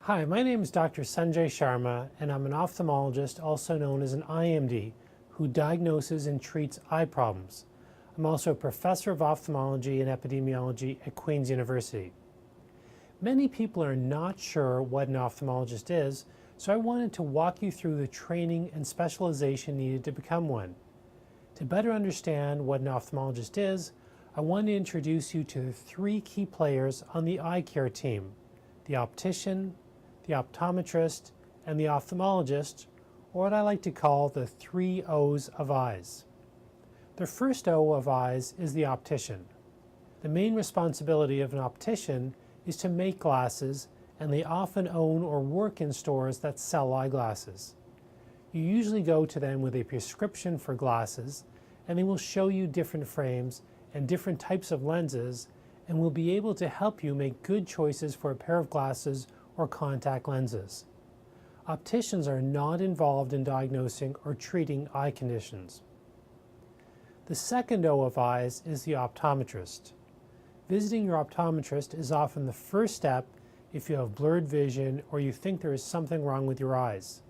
Hi, my name is Dr. Sanjay Sharma, and I'm an ophthalmologist, also known as an IMD, who diagnoses and treats eye problems. I'm also a professor of ophthalmology and epidemiology at Queen's University. Many people are not sure what an ophthalmologist is, so I wanted to walk you through the training and specialization needed to become one. To better understand what an ophthalmologist is, I want to introduce you to the three key players on the eye care team: the optician, the optometrist, and the ophthalmologist, or what I like to call the 3 O's of eyes. The first O of eyes is the optician. The main responsibility of an optician is to make glasses, and they often own or work in stores that sell eyeglasses. You usually go to them with a prescription for glasses, and they will show you different frames and different types of lenses, and will be able to help you make good choices for a pair of glasses or contact lenses. Opticians are not involved in diagnosing or treating eye conditions. The second O of eyes is the optometrist. Visiting your optometrist is often the first step if you have blurred vision or you think there is something wrong with your eyes.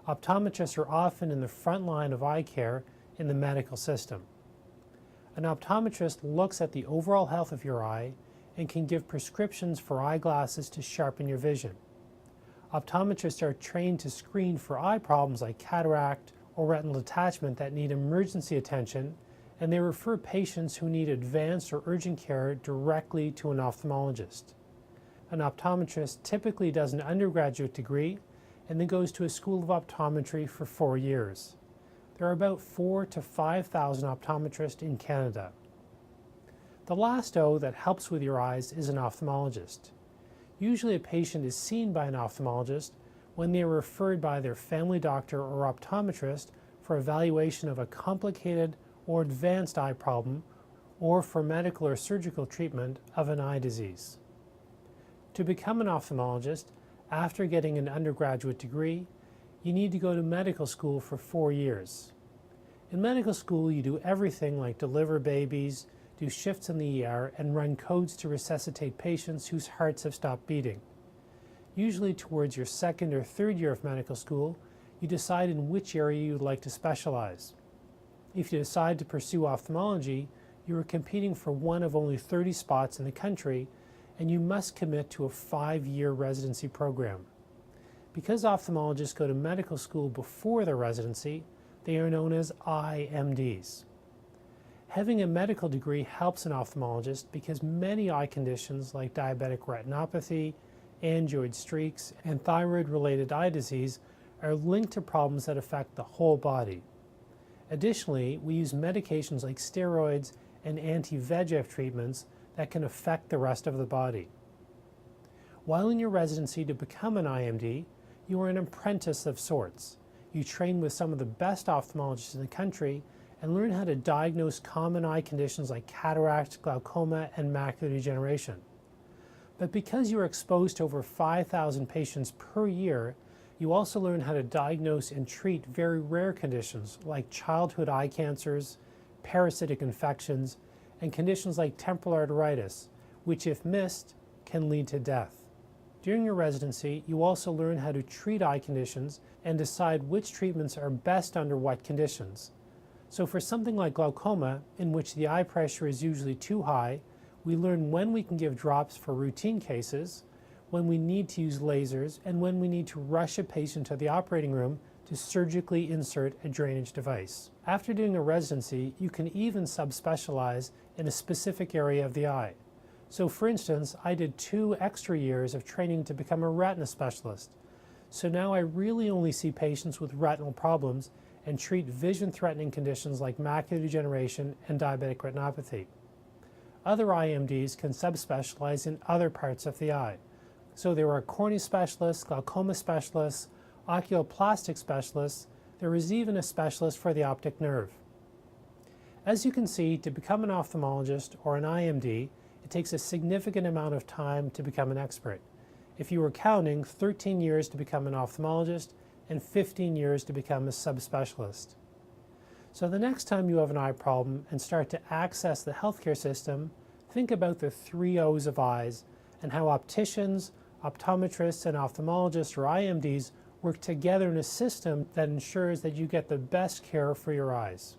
Optometrists are often in the front line of eye care in the medical system. An optometrist looks at the overall health of your eye and can give prescriptions for eyeglasses to sharpen your vision. Optometrists are trained to screen for eye problems like cataract or retinal detachment that need emergency attention, and they refer patients who need advanced or urgent care directly to an ophthalmologist. An optometrist typically does an undergraduate degree and then goes to a school of optometry for 4 years. There are about 4,000 to 5,000 optometrists in Canada. The last O that helps with your eyes is an ophthalmologist. Usually a patient is seen by an ophthalmologist when they are referred by their family doctor or optometrist for evaluation of a complicated or advanced eye problem, or for medical or surgical treatment of an eye disease. To become an ophthalmologist, after getting an undergraduate degree, you need to go to medical school for 4 years. In medical school, you do everything like deliver babies, do shifts in the ER, and run codes to resuscitate patients whose hearts have stopped beating. Usually towards your second or third year of medical school, you decide in which area you would like to specialize. If you decide to pursue ophthalmology, you are competing for one of only 30 spots in the country, and you must commit to a 5-year residency program. Because ophthalmologists go to medical school before their residency, they are known as IMDs. Having a medical degree helps an ophthalmologist because many eye conditions like diabetic retinopathy, angioid streaks, and thyroid-related eye disease are linked to problems that affect the whole body. Additionally, we use medications like steroids and anti-VEGF treatments that can affect the rest of the body. While in your residency to become an IMD, you are an apprentice of sorts. You train with some of the best ophthalmologists in the country and learn how to diagnose common eye conditions like cataract, glaucoma, and macular degeneration. But because you are exposed to over 5,000 patients per year, you also learn how to diagnose and treat very rare conditions like childhood eye cancers, parasitic infections, and conditions like temporal arteritis, which if missed, can lead to death. During your residency, you also learn how to treat eye conditions and decide which treatments are best under what conditions. So for something like glaucoma, in which the eye pressure is usually too high, we learn when we can give drops for routine cases, when we need to use lasers, and when we need to rush a patient to the operating room to surgically insert a drainage device. After doing a residency, you can even subspecialize in a specific area of the eye. So for instance, I did 2 extra years of training to become a retina specialist. So now I really only see patients with retinal problems and treat vision-threatening conditions like macular degeneration and diabetic retinopathy. Other IMDs can subspecialize in other parts of the eye. So there are cornea specialists, glaucoma specialists, oculoplastic specialists. There is even a specialist for the optic nerve. As you can see, to become an ophthalmologist or an IMD, it takes a significant amount of time to become an expert. If you were counting, 13 years to become an ophthalmologist and 15 years to become a subspecialist. So the next time you have an eye problem and start to access the healthcare system, think about the 3 O's of eyes and how opticians, Optometrists and ophthalmologists, or IMDs, work together in a system that ensures that you get the best care for your eyes.